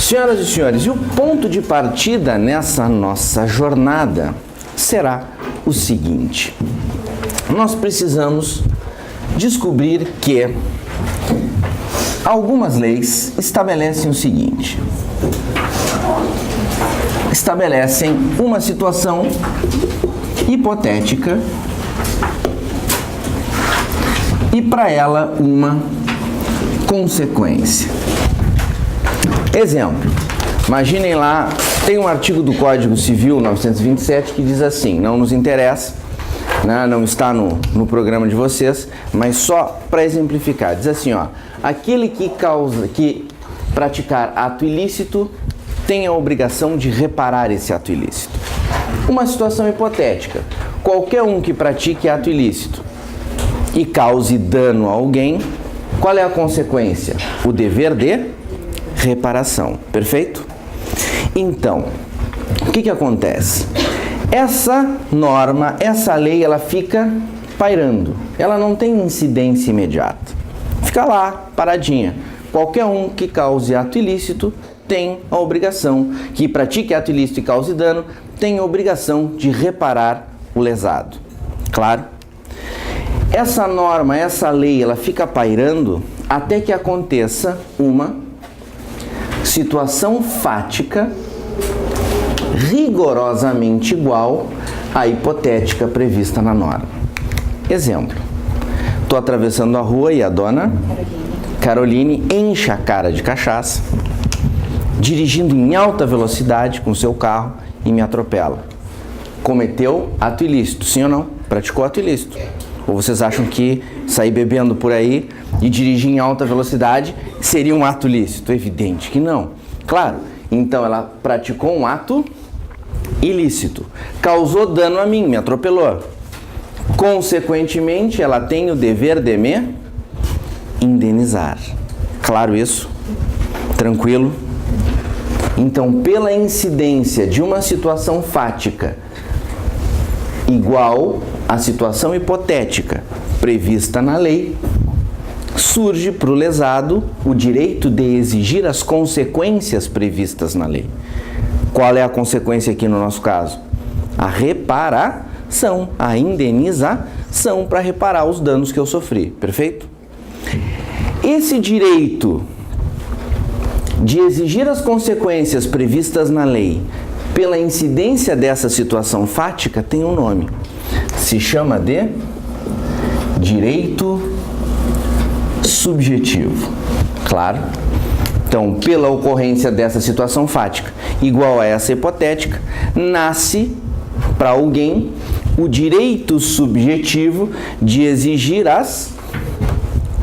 Senhoras e senhores, e o ponto de partida nessa nossa jornada será o seguinte: nós precisamos descobrir que algumas leis estabelecem o seguinte: estabelecem uma situação hipotética e para ela uma consequência. Exemplo, imaginem lá, tem um artigo do Código Civil 927 que diz assim, não nos interessa, né, não está no programa de vocês, mas só para exemplificar, diz assim, ó, aquele que praticar ato ilícito tem a obrigação de reparar esse ato ilícito. Uma situação hipotética, qualquer um que pratique ato ilícito e cause dano a alguém, qual é a consequência? O dever de reparação, perfeito? Então, o que acontece? Essa norma, essa lei, ela fica pairando, ela não tem incidência imediata, fica lá, paradinha. Qualquer um que cause ato ilícito tem a obrigação, que pratique ato ilícito e cause dano, tem a obrigação de reparar o lesado, claro? Essa norma, essa lei, ela fica pairando até que aconteça uma situação fática rigorosamente igual à hipotética prevista na norma. Exemplo, estou atravessando a rua e a dona Caroline enche a cara de cachaça, dirigindo em alta velocidade com seu carro e me atropela. Cometeu ato ilícito, sim ou não? Praticou ato ilícito. Ou vocês acham que sair bebendo por aí e dirigir em alta velocidade seria um ato lícito? Evidente que não. Claro, então ela praticou um ato ilícito, causou dano a mim, me atropelou. Consequentemente, ela tem o dever de me indenizar. Claro isso? Tranquilo? Então, pela incidência de uma situação fática igual à situação hipotética prevista na lei, surge para o lesado o direito de exigir as consequências previstas na lei. Qual é a consequência aqui no nosso caso? A reparação, a indenização para reparar os danos que eu sofri, perfeito? Esse direito de exigir as consequências previstas na lei pela incidência dessa situação fática tem um nome. Se chama de direito subjetivo. Claro? Então, pela ocorrência dessa situação fática igual a essa hipotética, nasce para alguém o direito subjetivo de exigir as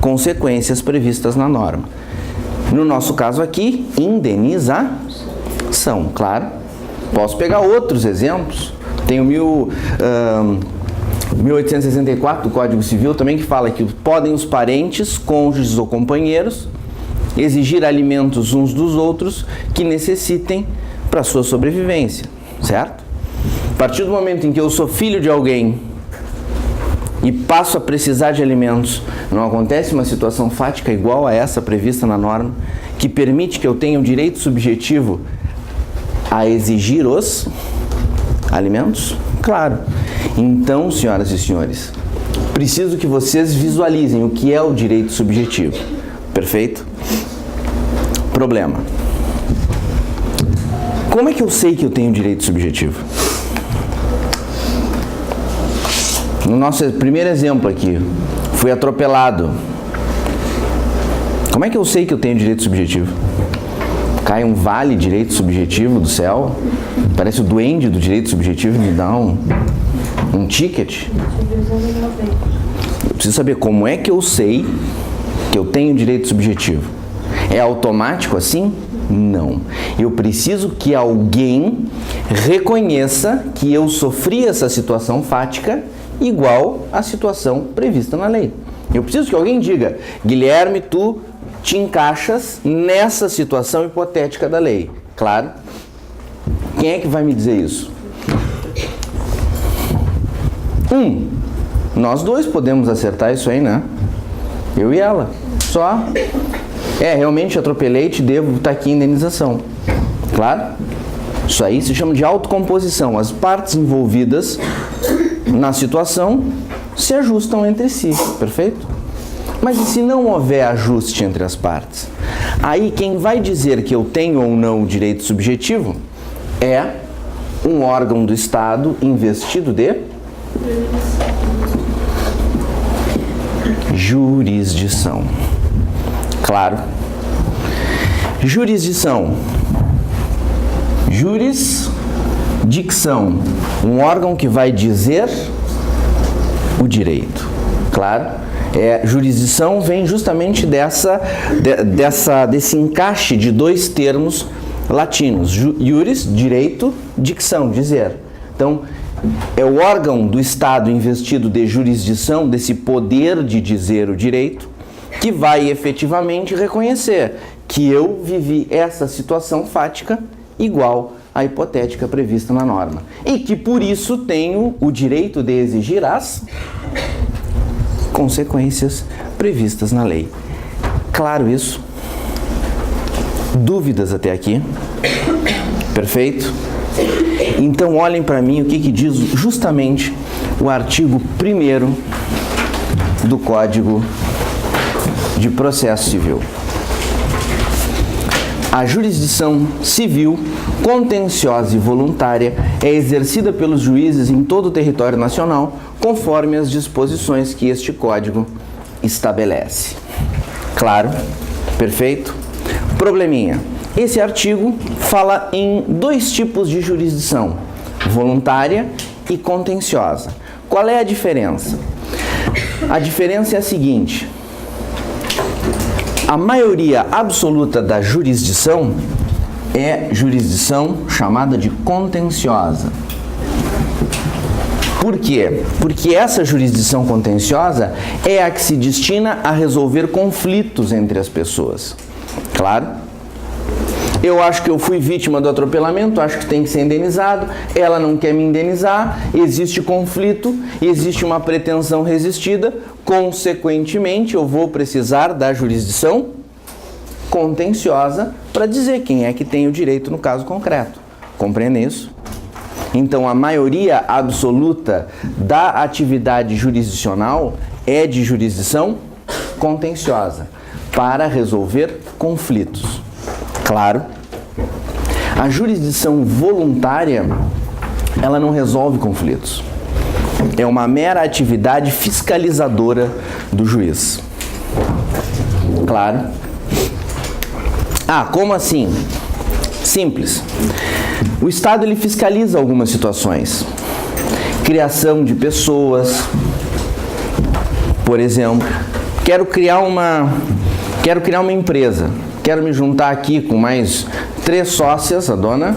consequências previstas na norma. No nosso caso aqui, indenização, claro. Posso pegar outros exemplos. Tem o 1864 do Código Civil também, que fala que podem os parentes, cônjuges ou companheiros exigir alimentos uns dos outros que necessitem para sua sobrevivência, certo? A partir do momento em que eu sou filho de alguém e passo a precisar de alimentos, não acontece uma situação fática igual a essa prevista na norma, que permite que eu tenha um direito subjetivo a exigir os alimentos? Claro. Então, senhoras e senhores, preciso que vocês visualizem o que é o direito subjetivo. Perfeito? Problema. Como é que eu sei que eu tenho direito subjetivo? No nosso primeiro exemplo aqui, fui atropelado. Como é que eu sei que eu tenho direito subjetivo? Cai um vale direito subjetivo do céu? Parece o duende do direito subjetivo me dá um ticket? Eu preciso saber como é que eu sei que eu tenho direito subjetivo. É automático assim? Não. Eu preciso que alguém reconheça que eu sofri essa situação fática igual à situação prevista na lei. Eu preciso que alguém diga: Guilherme, tu te encaixas nessa situação hipotética da lei. Claro. Quem é que vai me dizer isso? Nós dois podemos acertar isso aí, né? Eu e ela. Só Realmente atropelei-te, devo estar aqui em indenização. Claro? Isso aí se chama de autocomposição. As partes envolvidas na situação se ajustam entre si, perfeito? Mas e se não houver ajuste entre as partes? Aí quem vai dizer que eu tenho ou não o direito subjetivo é um órgão do Estado investido de jurisdição. Claro. Jurisdição. Jurisdicção. Um órgão que vai dizer o direito. Claro. Jurisdição vem justamente desse encaixe de dois termos latinos. Juris, direito, dicção, dizer. Então, é o órgão do Estado investido de jurisdição, desse poder de dizer o direito, que vai efetivamente reconhecer que eu vivi essa situação fática igual à hipotética prevista na norma. E que, por isso, tenho o direito de exigir as consequências previstas na lei. Claro isso? Dúvidas até aqui? Perfeito? Então olhem para mim o que diz justamente o artigo 1º do Código de Processo Civil. A jurisdição civil, contenciosa e voluntária é exercida pelos juízes em todo o território nacional, conforme as disposições que este Código estabelece. Claro? Perfeito? Probleminha. Esse artigo fala em dois tipos de jurisdição, voluntária e contenciosa. Qual é a diferença? A diferença é a seguinte: a maioria absoluta da jurisdição é jurisdição chamada de contenciosa. Por quê? Porque essa jurisdição contenciosa é a que se destina a resolver conflitos entre as pessoas. Claro? Eu acho que eu fui vítima do atropelamento, acho que tem que ser indenizado, ela não quer me indenizar, existe conflito, existe uma pretensão resistida, consequentemente eu vou precisar da jurisdição contenciosa para dizer quem é que tem o direito no caso concreto. Compreende isso? Então, a maioria absoluta da atividade jurisdicional é de jurisdição contenciosa, para resolver conflitos. Claro, a jurisdição voluntária, ela não resolve conflitos. É uma mera atividade fiscalizadora do juiz. Claro. Como assim? Simples. O Estado ele fiscaliza algumas situações. Criação de pessoas. Por exemplo, quero criar uma empresa. Quero me juntar aqui com mais 3 sócias, a dona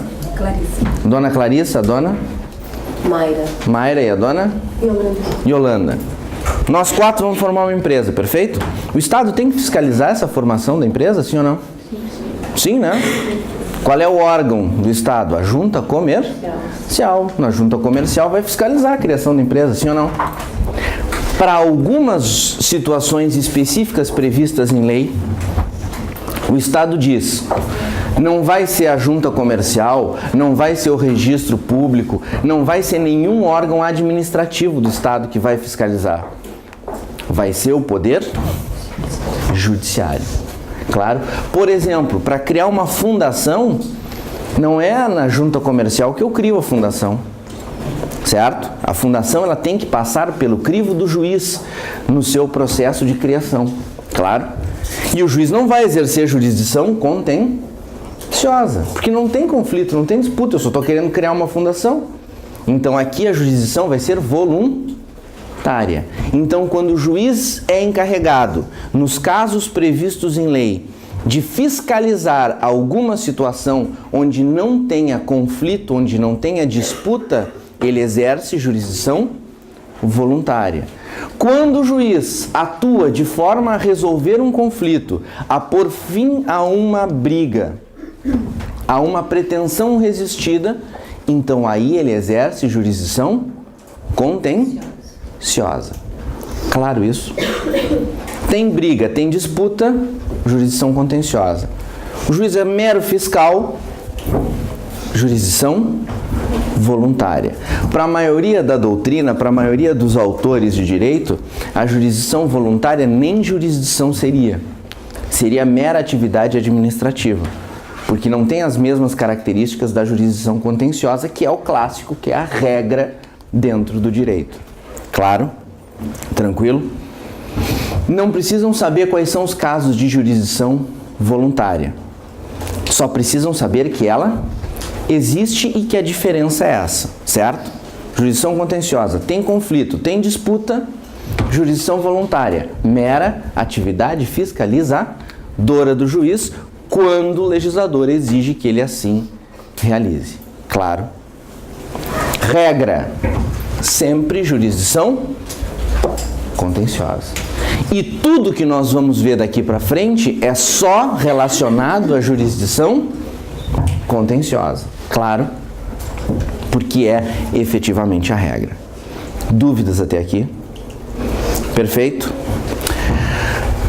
Clarissa, a dona Mayra e a dona Yolanda. Nós 4 vamos formar uma empresa, perfeito? O Estado tem que fiscalizar essa formação da empresa, sim ou não? Sim, né? Qual é o órgão do Estado? A Junta Comercial. Na Junta Comercial vai fiscalizar a criação da empresa, sim ou não? Para algumas situações específicas previstas em lei, o Estado diz: não vai ser a Junta Comercial, não vai ser o Registro Público, não vai ser nenhum órgão administrativo do Estado que vai fiscalizar. Vai ser o Poder Judiciário. Claro. Por exemplo, para criar uma fundação, não é na Junta Comercial que eu crio a fundação. Certo? A fundação ela tem que passar pelo crivo do juiz no seu processo de criação. Claro. E o juiz não vai exercer jurisdição contenciosa, porque não tem conflito, não tem disputa, eu só estou querendo criar uma fundação. Então aqui a jurisdição vai ser voluntária. Então quando o juiz é encarregado, nos casos previstos em lei, de fiscalizar alguma situação onde não tenha conflito, onde não tenha disputa, ele exerce jurisdição voluntária. Quando o juiz atua de forma a resolver um conflito, a pôr fim a uma briga, a uma pretensão resistida, então aí ele exerce jurisdição contenciosa. Claro isso? Tem briga, tem disputa, jurisdição contenciosa. O juiz é mero fiscal, jurisdição voluntária. Para a maioria da doutrina, para a maioria dos autores de direito, a jurisdição voluntária nem jurisdição seria. Seria mera atividade administrativa, porque não tem as mesmas características da jurisdição contenciosa, que é o clássico, que é a regra dentro do direito. Claro? Tranquilo? Não precisam saber quais são os casos de jurisdição voluntária. Só precisam saber que ela existe e que a diferença é essa, certo? Jurisdição contenciosa, tem conflito, tem disputa, jurisdição voluntária, mera atividade fiscalizadora do juiz quando o legislador exige que ele assim realize. Claro? Regra, sempre jurisdição contenciosa. E tudo que nós vamos ver daqui para frente é só relacionado à jurisdição contenciosa. Claro, porque é efetivamente a regra. Dúvidas até aqui? Perfeito?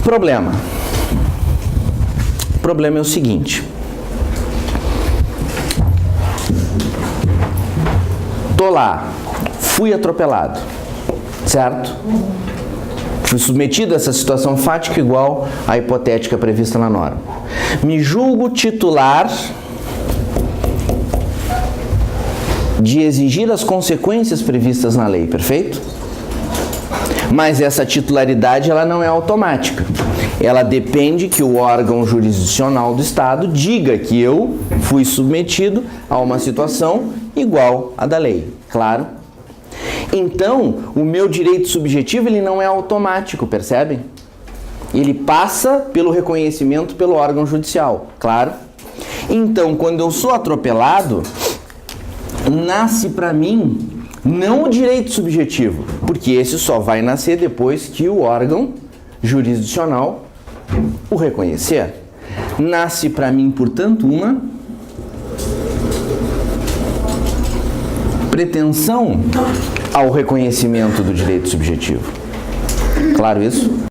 Problema. O problema é o seguinte. Tô lá, fui atropelado, certo? Fui submetido a essa situação fática igual à hipotética prevista na norma. Me julgo titular de exigir as consequências previstas na lei, perfeito? Mas essa titularidade ela não é automática. Ela depende que o órgão jurisdicional do Estado diga que eu fui submetido a uma situação igual à da lei, claro? Então, o meu direito subjetivo ele não é automático, percebem? Ele passa pelo reconhecimento pelo órgão judicial, claro? Então, quando eu sou atropelado, nasce para mim não o direito subjetivo, porque esse só vai nascer depois que o órgão jurisdicional o reconhecer. Nasce para mim, portanto, uma pretensão ao reconhecimento do direito subjetivo. Claro isso?